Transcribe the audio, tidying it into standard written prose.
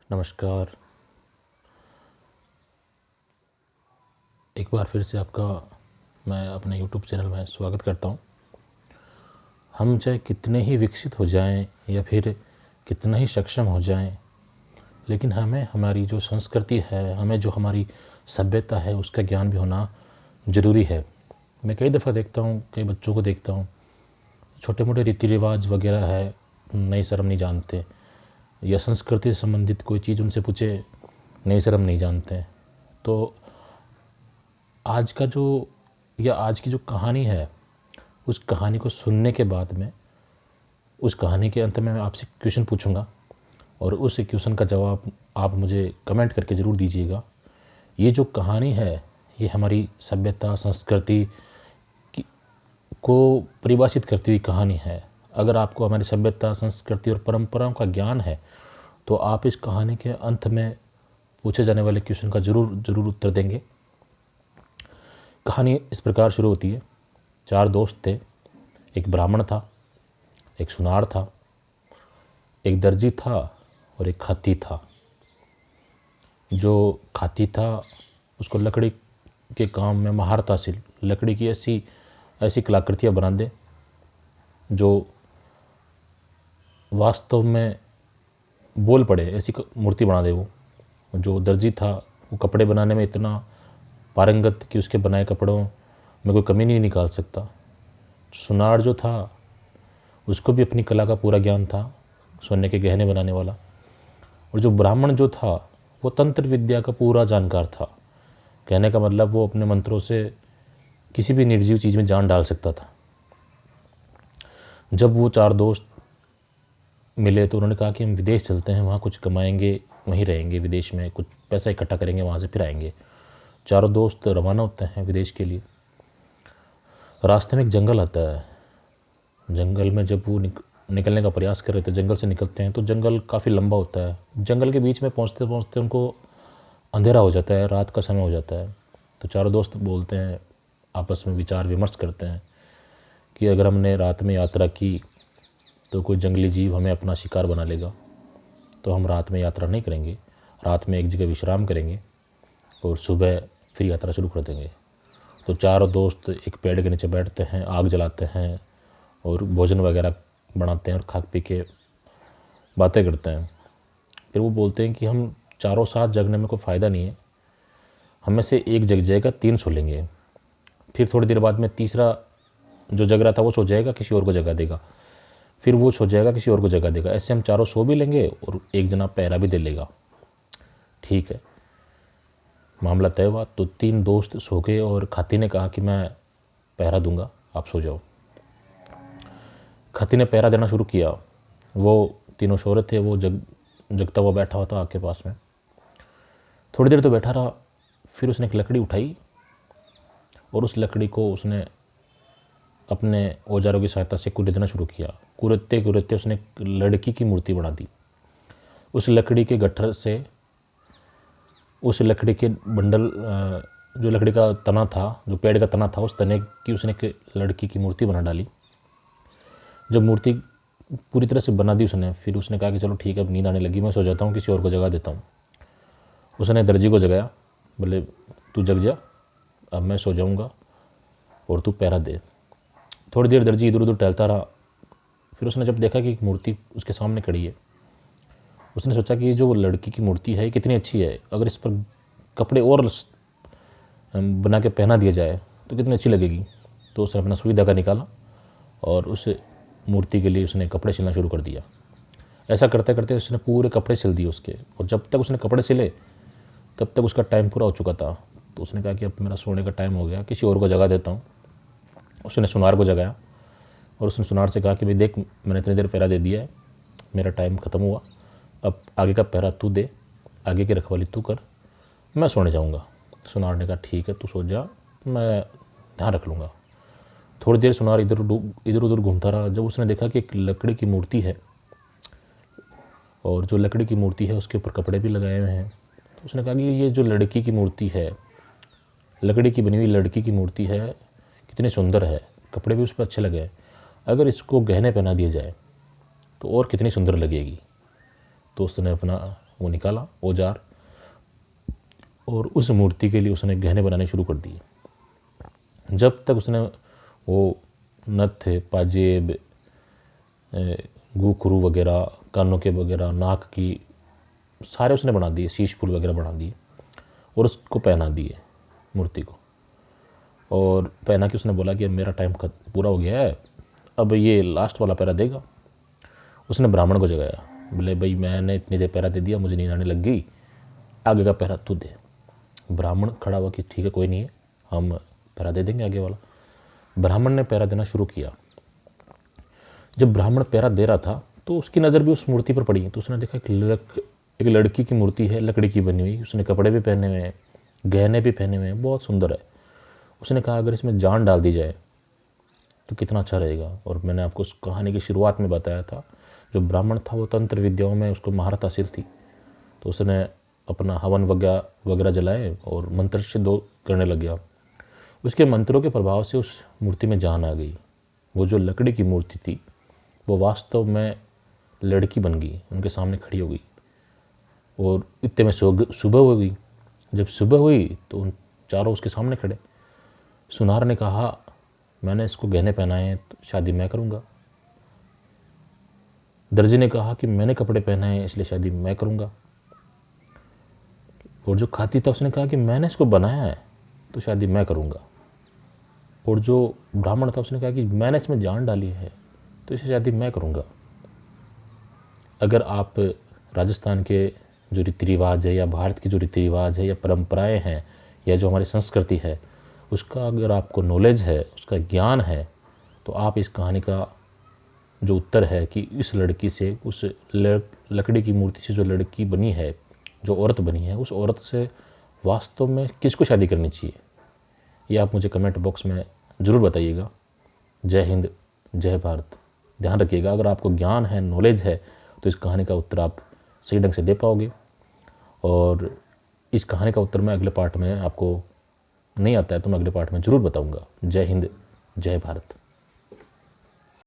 नमस्कार। एक बार फिर से आपका मैं अपने यूट्यूब चैनल में स्वागत करता हूँ। हम चाहे कितने ही विकसित हो जाएं या फिर कितना ही सक्षम हो जाएं, लेकिन हमें हमारी जो संस्कृति है, हमें जो हमारी सभ्यता है, उसका ज्ञान भी होना ज़रूरी है। मैं कई दफ़ा देखता हूँ, कई बच्चों को देखता हूँ, छोटे मोटे रीति रिवाज वगैरह है, नई शर्म नहीं जानते, या संस्कृति से संबंधित कोई चीज़ उनसे पूछे, नई शर्म नहीं जानते। तो आज का जो या आज की जो कहानी है, उस कहानी को सुनने के बाद में, उस कहानी के अंत में मैं आपसे क्वेश्चन पूछूंगा और उस क्वेश्चन का जवाब आप मुझे कमेंट करके ज़रूर दीजिएगा। ये जो कहानी है, ये हमारी सभ्यता संस्कृति को परिभाषित करती हुई कहानी है। अगर आपको हमारी सभ्यता संस्कृति और परंपराओं का ज्ञान है तो आप इस कहानी के अंत में पूछे जाने वाले क्वेश्चन का ज़रूर उत्तर देंगे। कहानी इस प्रकार शुरू होती है। 4 दोस्त थे। एक ब्राह्मण था, एक सुनार था, एक दर्जी था और एक खाती था। जो खाती था उसको लकड़ी के काम में महारत हासिल, लकड़ी की ऐसी कलाकृतियाँ बना दे जो वास्तव में बोल पड़े, ऐसी मूर्ति बना दे वो। जो दर्जी था वो कपड़े बनाने में इतना पारंगत कि उसके बनाए कपड़ों में कोई कमी नहीं निकाल सकता। सुनार जो था उसको भी अपनी कला का पूरा ज्ञान था, सोने के गहने बनाने वाला। और जो ब्राह्मण जो था वो तंत्र विद्या का पूरा जानकार था। कहने का मतलब वो अपने मंत्रों से किसी भी निर्जीव चीज़ में जान डाल सकता था। जब वो 4 दोस्त मिले तो उन्होंने कहा कि हम विदेश चलते हैं, वहाँ कुछ कमाएंगे, वहीं रहेंगे, विदेश में कुछ पैसा इकट्ठा करेंगे, वहाँ से फिर आएंगे। 4 दोस्त रवाना होते हैं विदेश के लिए। रास्ते में एक जंगल आता है। जंगल में जब वो निकलने का प्रयास कर रहे थे, जंगल से निकलते हैं तो जंगल काफ़ी लंबा होता है। जंगल के बीच में पहुँचते पहुँचते उनको अंधेरा हो जाता है, रात का समय हो जाता है। तो 4 दोस्त बोलते हैं, आपस में विचार विमर्श करते हैं कि अगर हमने रात में यात्रा की तो कोई जंगली जीव हमें अपना शिकार बना लेगा, तो हम रात में यात्रा नहीं करेंगे। रात में एक जगह विश्राम करेंगे और सुबह फिर यात्रा शुरू कर देंगे। तो 4 दोस्त एक पेड़ के नीचे बैठते हैं, आग जलाते हैं और भोजन वगैरह बनाते हैं और खा पी के बातें करते हैं। फिर वो बोलते हैं कि हम चारों साथ जगने में कोई फ़ायदा नहीं है, हम में से एक जग जाएगा, 3 सो लेंगे। फिर थोड़ी देर बाद में तीसरा जो जग रहा था वो सो जाएगा, किसी और को जगा देगा, फिर वो सो जाएगा, किसी और को जगा देगा। ऐसे हम चारों सो भी लेंगे और एक जना पहरा भी दे लेगा। ठीक है, मामला तय हुआ। तो 3 दोस्त सो गए और खाती ने कहा कि मैं पहरा दूंगा, आप सो जाओ। खाती ने पहरा देना शुरू किया। वो तीनों सो रहे थे, वो जगता हुआ बैठा हुआ था आग के पास में। थोड़ी देर तो बैठा रहा, फिर उसने एक लकड़ी उठाई और उस लकड़ी को उसने अपने औजारों की सहायता से कुरेदना शुरू किया। कुरेदते कुरेदते उसने एक लड़की की मूर्ति बना दी। उस लकड़ी के गट्ठर से, उस लकड़ी के बंडल, जो लकड़ी का तना था, जो पेड़ का तना था, उस तने की उसने एक लड़की की मूर्ति बना डाली। जब मूर्ति पूरी तरह से बना दी उसने, फिर उसने कहा कि चलो ठीक है, अब नींद आने लगी, मैं सो जाता हूँ, किसी और को जगा देता हूँ। उसने दर्जी को जगाया, बोले तू जग जा, अब मैं सो जाऊँगा और तू पहरा दे। थोड़ी देर दर्जी इधर उधर टहलता रहा। फिर उसने जब देखा कि एक मूर्ति उसके सामने खड़ी है, उसने सोचा कि ये जो लड़की की मूर्ति है कितनी अच्छी है, अगर इस पर कपड़े और बना के पहना दिया जाए तो कितनी अच्छी लगेगी। तो उसने अपना सुई धागा निकाला और उस मूर्ति के लिए उसने कपड़े सिलना शुरू कर दिया। ऐसा करते करते उसने पूरे कपड़े सिल दिए उसके, और जब तक उसने कपड़े सिले तब तक उसका टाइम पूरा हो चुका था। तो उसने कहा कि अब मेरा सोने का टाइम हो गया, किसी और को जगा देता हूँ। उसने सुनार को जगाया और उसने सुनार से कहा कि भाई देख, मैंने इतनी देर पहरा दे दिया है, मेरा टाइम ख़त्म हुआ, अब आगे का पहरा तू दे, आगे की रखवाली तू कर, मैं सोने जाऊँगा। सुनार ने कहा ठीक है, तू सो जा, मैं ध्यान रख लूँगा। थोड़ी देर सुनार इधर उधर घूमता रहा। जब उसने देखा कि एक लकड़ी की मूर्ति है और जो लकड़ी की मूर्ति है उसके ऊपर कपड़े भी लगाए हुए हैं, तो उसने कहा कि ये जो लड़की की मूर्ति है, लकड़ी की बनी हुई लड़की की मूर्ति है, कितनी सुंदर है, कपड़े भी उस पर अच्छे लगे हैं, अगर इसको गहने पहना दिया जाए तो और कितनी सुंदर लगेगी। तो उसने अपना वो निकाला औजार, और उस मूर्ति के लिए उसने गहने बनाने शुरू कर दिए। जब तक उसने वो नथ, पाजेब, गुखरू वगैरह, कानों के वगैरह, नाक की, सारे उसने बना दिए, शीश फूल वगैरह बना दिए और उसको पहना दिए मूर्ति को। और पहना के उसने बोला कि अब मेरा टाइम पूरा हो गया है, अब ये लास्ट वाला पैरा देगा। उसने ब्राह्मण को जगाया, बोले भाई मैंने इतनी देर पैरा दे दिया, मुझे नींद आने लग गई, आगे का पैरा तू दे। ब्राह्मण खड़ा हुआ कि ठीक है कोई नहीं है, हम पैरा दे देंगे आगे वाला। ब्राह्मण ने पैरा देना शुरू किया। जब ब्राह्मण पैरा दे रहा था तो उसकी नज़र भी उस मूर्ति पर पड़ी, तो उसने देखा एक लड़की की मूर्ति है, लकड़ी की बनी हुई, उसने कपड़े भी पहने हुए हैं, गहने भी पहने हुए हैं, बहुत सुंदर है। उसने कहा अगर इसमें जान डाल दी जाए तो कितना अच्छा रहेगा। और मैंने आपको उस कहानी की शुरुआत में बताया था, जो ब्राह्मण था वो तंत्र विद्याओं में उसको महारत हासिल थी, तो उसने अपना हवन वगैरह जलाए और मंत्र सिद्ध करने लग गया। उसके मंत्रों के प्रभाव से उस मूर्ति में जान आ गई। वो जो लकड़ी की मूर्ति थी वो वास्तव में लड़की बन गई, उनके सामने खड़ी हो गई। और इतने में सुबह हो गई। जब सुबह हुई तो उन चारों उसके सामने खड़े। सुनार ने कहा मैंने इसको गहने पहनाए हैं तो शादी मैं करूँगा। दर्जी ने कहा कि मैंने कपड़े पहनाए हैं इसलिए शादी मैं करूँगा। और जो खाती था उसने कहा कि मैंने इसको बनाया है तो शादी मैं करूँगा। और जो ब्राह्मण था उसने कहा कि मैंने इसमें जान डाली है तो इसे शादी मैं करूँगा। अगर आप राजस्थान के जो रीति रिवाज है या भारत की जो रीति रिवाज है या परंपराएं हैं या जो हमारी संस्कृति है उसका अगर आपको नॉलेज है, उसका ज्ञान है, तो आप इस कहानी का जो उत्तर है कि इस लड़की से, उस लकड़ी की मूर्ति से जो लड़की बनी है, जो औरत बनी है, उस औरत से वास्तव में किसको शादी करनी चाहिए, ये आप मुझे कमेंट बॉक्स में ज़रूर बताइएगा। जय हिंद, जय भारत। ध्यान रखिएगा, अगर आपको ज्ञान है, नॉलेज है, तो इस कहानी का उत्तर आप सही ढंग से दे पाओगे। और इस कहानी का उत्तर मैं अगले पार्ट में, आपको नहीं आता है तो मैं अगले पार्ट में ज़रूर बताऊंगा। जय हिंद, जय भारत।